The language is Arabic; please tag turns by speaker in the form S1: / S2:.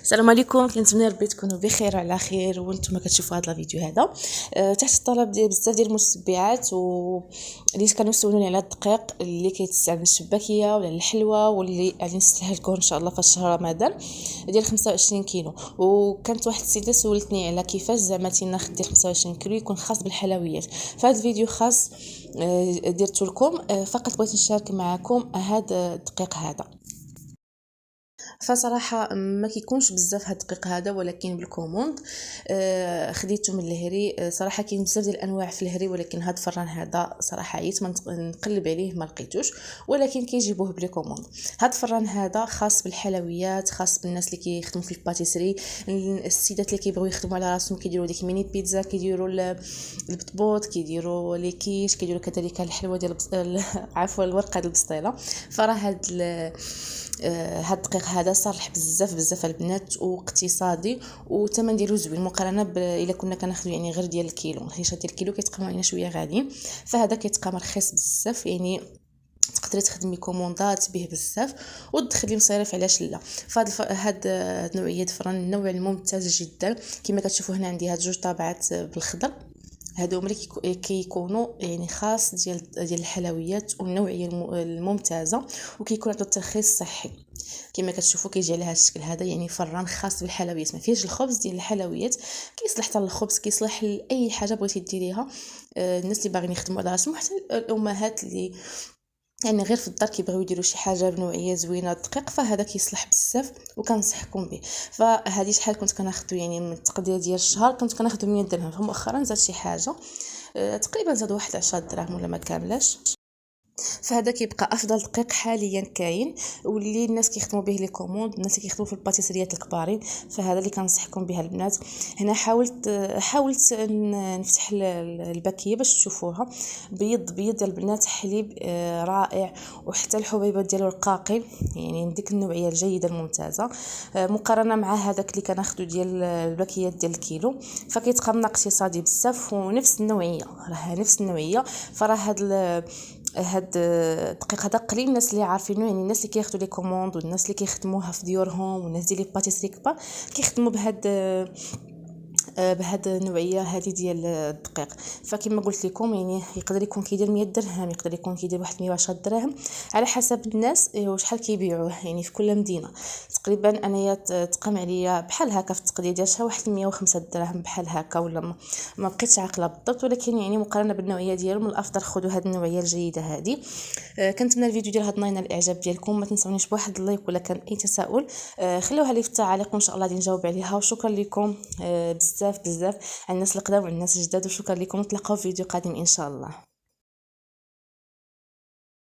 S1: السلام عليكم، كنتمنى ربي تكونوا بخير وعلى خير وانتم كتشوفوا هذا الفيديو هذا. تحت الطلب ديال بزاف ديال المتبعات واللي كانوا يسولوني على الدقيق اللي كيتستعمل الشباكيه ولا الحلوه واللي غادي نسلها لكم ان شاء الله في شهر رمضان ديال 25 كيلو. وكانت واحد السيده سولتني على كيفاش زعما تناخذ ديال 25 كيلو يكون خاص بالحلويات. فهاد الفيديو خاص درتو لكم، فقط بغيت نشارك معكم هذا الدقيق هذا. فصراحه ما كيكونش بزاف هاد الدقيق هذا، ولكن بالكوموند خديته من الهري. صراحه كاين بزاف ديال الانواع في الهري، ولكن هاد الفران هذا صراحه عييت نقلب عليه ما لقيتوش، ولكن كيجيبوه بالكوموند. هاد الفران هذا خاص بالحلويات، خاص بالناس اللي كيخدموا في الباتيسري، السيدات اللي كيبغيو يخدموا على راسهم كيديروا ديك ميني بيتزا، كيديروا البطبوط، كيديروا لي كيش، كيديروا كذلك الحلوه ديال عفوا الورقه ديال البسطيله. فراه هاد الدقيق هذا صالح بزاف البنات واقتصادي، والثمن ديالو زوين مقارنه الا كنا كناخذوا يعني غير ديال الكيلو. حيت ديال الكيلو كيتقاموا علينا شويه غاليين، فهذا كيتقام رخيص بزاف، يعني تقدري تخدمي كوموندات به بزاف وتدخلي مصاريف علاش لا. فهاد نوعيه الفران النوع الممتاز جدا. كما كتشوفوا هنا عندي هاد جوج طابعات بالخضر، هادو هما اللي كيكونوا يعني خاص ديال الحلويات والنوعيه الممتازه، وكيكون عنده ترخيص صحي. كما كتشوفوا كيجي على هذا الشكل هذا، يعني فران خاص بالحلويات، ما فيهش الخبز ديال الحلويات، كيصلح حتى للخبز، كيصلح لاي حاجه بغيتي ديريها. الناس اللي باغيين يخدموا على راسهم، حتى الامهات اللي يعني غير في الدار كيبغيو يديروا شي حاجه بنوعيه زوينه دقيق، فهذا كيصلح بزاف وكنصحكم به. فهذه شحال كنت كناخذو يعني من التقدير ديال الشهر، كنت كناخذو 100 درهم، فمؤخرا زاد شي حاجه تقريبا زاد واحد 10 دراهم ولا ما كاملاش. فهذا كيبقى افضل دقيق حاليا كاين، واللي الناس كيخدموا به لي كوموند، الناس اللي كيخدموا في الباتيسريات الكبارين، فهذا اللي كنصحكم بها البنات. هنا حاولت نفتح الباكيه باش تشوفوها. بيض البنات، حليب رائع، وحتى الحبيبات ديالو رقاقي، يعني من ديك النوعيه الجيده الممتازه، مقارنه مع هذاك اللي كناخذوا ديال الباكيات ديال الكيلو. فكيتقامنا اقتصادي بزاف ونفس النوعيه، راه نفس النوعيه. فراه هاد الدقيق هذا قليل الناس اللي عارفينه، يعني الناس اللي كياخذوا لي كوموند والناس اللي كيخدموها في ديورهم والناس ديال لي باتيسري كبار كيخدموا بهاد النوعيه هذه ديال الدقيق. فكما قلت لكم يعني يقدر يكون كيدير 100 درهم، يقدر يكون كيدير واحد 110 دراهم على حسب الناس وشحال كيبيعوه. يعني في كل مدينه تقريبا انايا تقام عليا بحال هكا في التقدير ديالها واحد 105 دراهم بحال هكا، ولا ما بقيتش عاقله بالضبط، ولكن يعني مقارنه بالنوعيه ديالهم من الافضل خذوا هذه النوعيه الجيده هذه. كنتمنى الفيديو ديال هاد النهار ينال الاعجاب ديالكم. ما تنسونيش بواحد اللايك، ولا كان اي تساؤل خلوها لي في التعاليق وان شاء الله غادي نجاوب عليها. وشكرا لكم بزاف على الناس القدام وعلى الناس الجداد، وشكرا لكم. نتلاقاو في فيديو قادم ان شاء الله.